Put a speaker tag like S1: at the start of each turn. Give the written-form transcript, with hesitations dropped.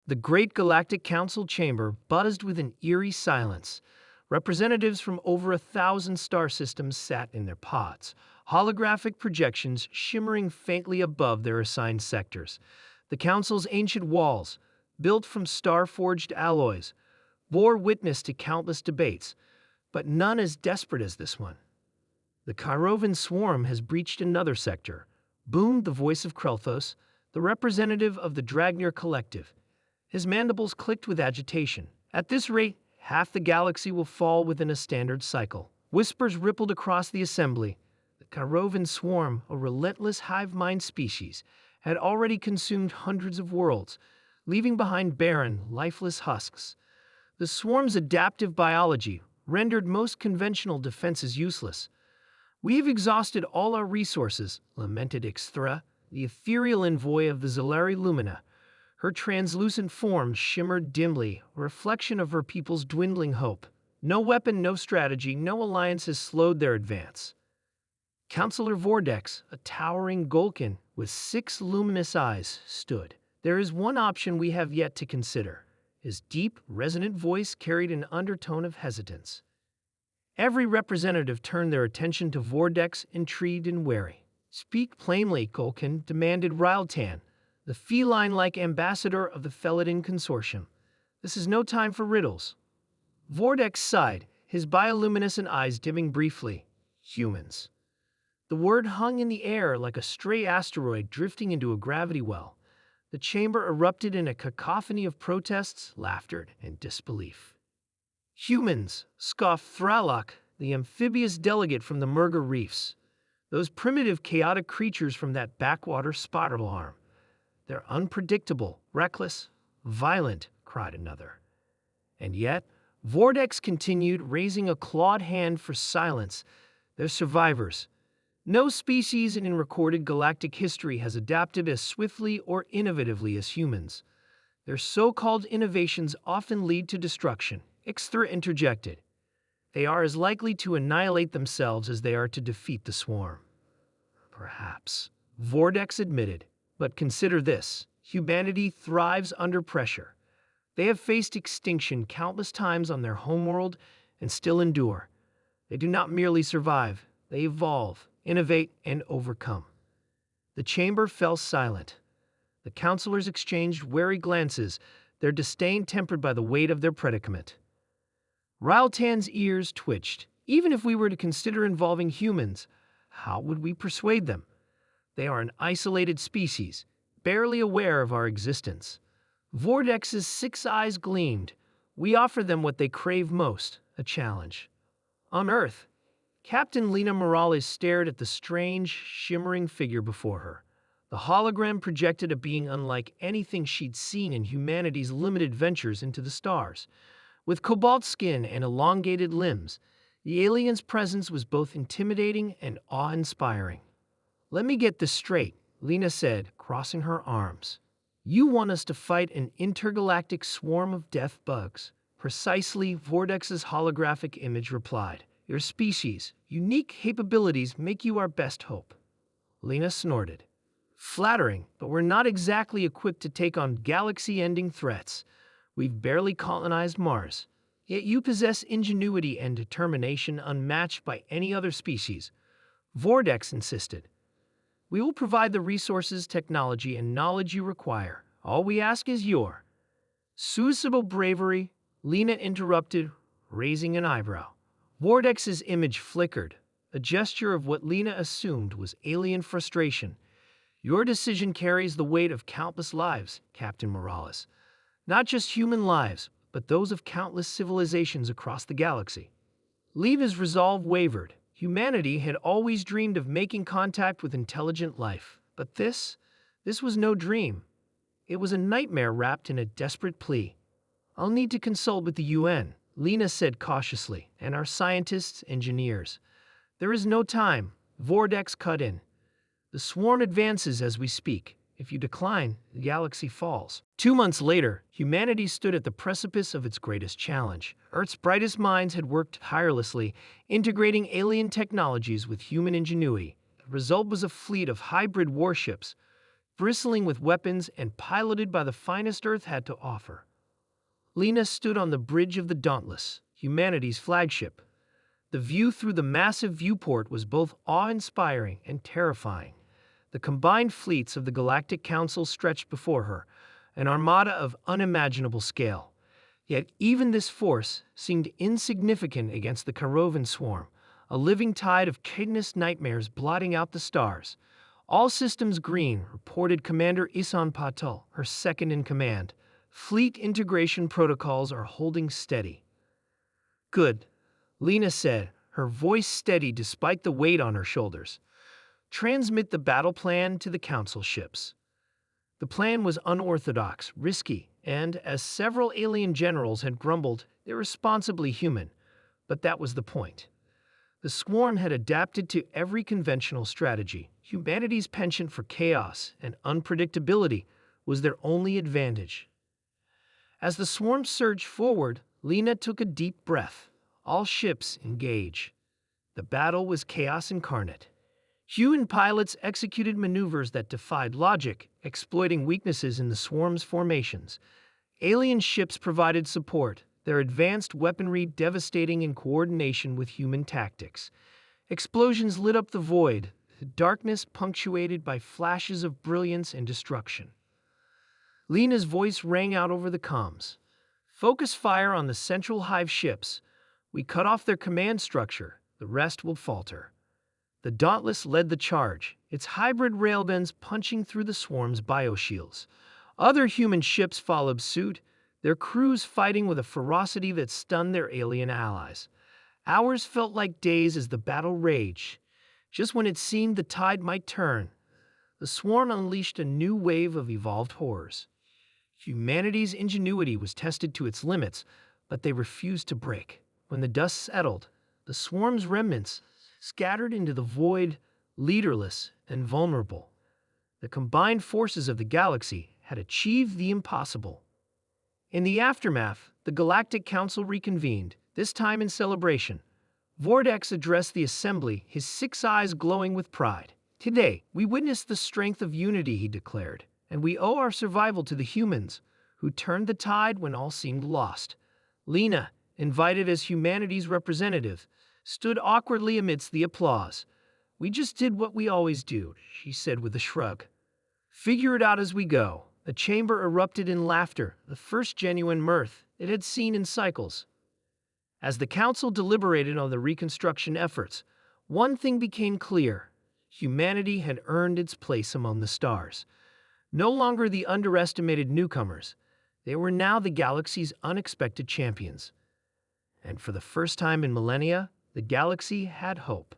S1: The Great Galactic Council chamber buzzed with an eerie silence. Representatives from over 1,000 star systems sat in their pods, holographic projections shimmering faintly above their assigned sectors. The Council's ancient walls, built from star-forged alloys, bore witness to countless debates, but none as desperate as this one. The Kyrovan swarm has breached another sector, boomed the voice of Krelthos, the representative of the Dragnir Collective. His mandibles clicked with agitation. At this rate, half the galaxy will fall within a standard cycle. Whispers rippled across the assembly. The Kyrovan swarm, a relentless hive-mind species, had already consumed hundreds of worlds, leaving behind barren, lifeless husks. The swarm's adaptive biology rendered most conventional defenses useless. "We have exhausted all our resources," lamented Ixthra, the ethereal envoy of the Zolari Lumina. Her translucent form shimmered dimly, a reflection of her people's dwindling hope. No weapon, no strategy, no alliance has slowed their advance. Councillor Vordex, a towering Golkin with 6 luminous eyes, stood. "There is one option we have yet to consider." His deep, resonant voice carried an undertone of hesitance. Every representative turned their attention to Vordex, intrigued and wary. "Speak plainly," Golkin demanded Ryltan, the feline-like ambassador of the Felidin Consortium. "This is no time for riddles." Vordex sighed, his bioluminescent eyes dimming briefly. "Humans." The word hung in the air like a stray asteroid drifting into a gravity well. The chamber erupted in a cacophony of protests, laughter, and disbelief. "Humans," scoffed Thralok, the amphibious delegate from the Murga Reefs. "Those primitive, chaotic creatures from that backwater spiral arm. They're unpredictable, reckless, violent," cried another. And yet, Vordex continued, raising a clawed hand for silence. "They're survivors. No species in recorded galactic history has adapted as swiftly or innovatively as humans. Their so-called innovations often lead to destruction," Ixthra interjected. "They are as likely to annihilate themselves as they are to defeat the swarm." "Perhaps," Vordex admitted. "But consider this. Humanity thrives under pressure. They have faced extinction countless times on their homeworld and still endure. They do not merely survive, they evolve, innovate, and overcome." The chamber fell silent. The councillors exchanged wary glances, their disdain tempered by the weight of their predicament. Ryltan's ears twitched. "Even if we were to consider involving humans, how would we persuade them? They are an isolated species, barely aware of our existence." Vordex's 6 eyes gleamed. "We offer them what they crave most, a challenge." On Earth, Captain Lena Morales stared at the strange, shimmering figure before her. The hologram projected a being unlike anything she'd seen in humanity's limited ventures into the stars. With cobalt skin and elongated limbs, the alien's presence was both intimidating and awe-inspiring. "Let me get this straight," Lena said, crossing her arms. "You want us to fight an intergalactic swarm of death bugs?" "Precisely," Vordex's holographic image replied. "Your species' unique capabilities make you our best hope." Lena snorted. "Flattering, but we're not exactly equipped to take on galaxy-ending threats. We've barely colonized Mars. Yet you possess ingenuity and determination unmatched by any other species," Vordex insisted. "We will provide the resources, technology, and knowledge you require. All we ask is your—" "Suicidal bravery," Lena interrupted, raising an eyebrow. Vordex's image flickered, a gesture of what Lena assumed was alien frustration. "Your decision carries the weight of countless lives, Captain Morales. Not just human lives, but those of countless civilizations across the galaxy." Leva's resolve wavered. Humanity had always dreamed of making contact with intelligent life. But this was no dream. It was a nightmare wrapped in a desperate plea. "I'll need to consult with the UN," Lena said cautiously, "and our scientists, engineers." "There is no time," Vordex cut in. "The swarm advances as we speak. If you decline, the galaxy falls." 2 months later, humanity stood at the precipice of its greatest challenge. Earth's brightest minds had worked tirelessly, integrating alien technologies with human ingenuity. The result was a fleet of hybrid warships, bristling with weapons and piloted by the finest Earth had to offer. Lena stood on the bridge of the Dauntless, humanity's flagship. The view through the massive viewport was both awe-inspiring and terrifying. The combined fleets of the Galactic Council stretched before her, an armada of unimaginable scale. Yet even this force seemed insignificant against the Karovan swarm, a living tide of chaos nightmares blotting out the stars. All systems green, reported Commander Isan Patel, her second-in-command. Fleet integration protocols are holding steady. Good, Lena said, her voice steady despite the weight on her shoulders. Transmit the battle plan to the Council ships. The plan was unorthodox, risky, and, as several alien generals had grumbled, irresponsibly human. But that was the point. The swarm had adapted to every conventional strategy. Humanity's penchant for chaos and unpredictability was their only advantage. As the swarm surged forward, Lena took a deep breath. All ships engage. The battle was chaos incarnate. Human pilots executed maneuvers that defied logic, exploiting weaknesses in the swarm's formations. Alien ships provided support, their advanced weaponry devastating in coordination with human tactics. Explosions lit up the void, the darkness punctuated by flashes of brilliance and destruction. Lena's voice rang out over the comms. Focus fire on the central hive ships. We cut off their command structure. The rest will falter. The Dauntless led the charge, its hybrid railguns punching through the swarm's bioshields. Other human ships followed suit, their crews fighting with a ferocity that stunned their alien allies. Hours felt like days as the battle raged. Just when it seemed the tide might turn, the swarm unleashed a new wave of evolved horrors. Humanity's ingenuity was tested to its limits, but they refused to break. When the dust settled, the swarm's remnants scattered into the void, leaderless and vulnerable. The combined forces of the galaxy had achieved the impossible. In the aftermath, the Galactic Council reconvened, this time in celebration. Vortex addressed the assembly, his 6 eyes glowing with pride. Today, we witness the strength of unity, he declared, and we owe our survival to the humans, who turned the tide when all seemed lost. Lena, invited as humanity's representative, stood awkwardly amidst the applause. We just did what we always do, she said with a shrug. Figure it out as we go. The chamber erupted in laughter, the first genuine mirth it had seen in cycles. As the council deliberated on the reconstruction efforts, one thing became clear. Humanity had earned its place among the stars. No longer the underestimated newcomers, they were now the galaxy's unexpected champions. And for the first time in millennia, the galaxy had hope.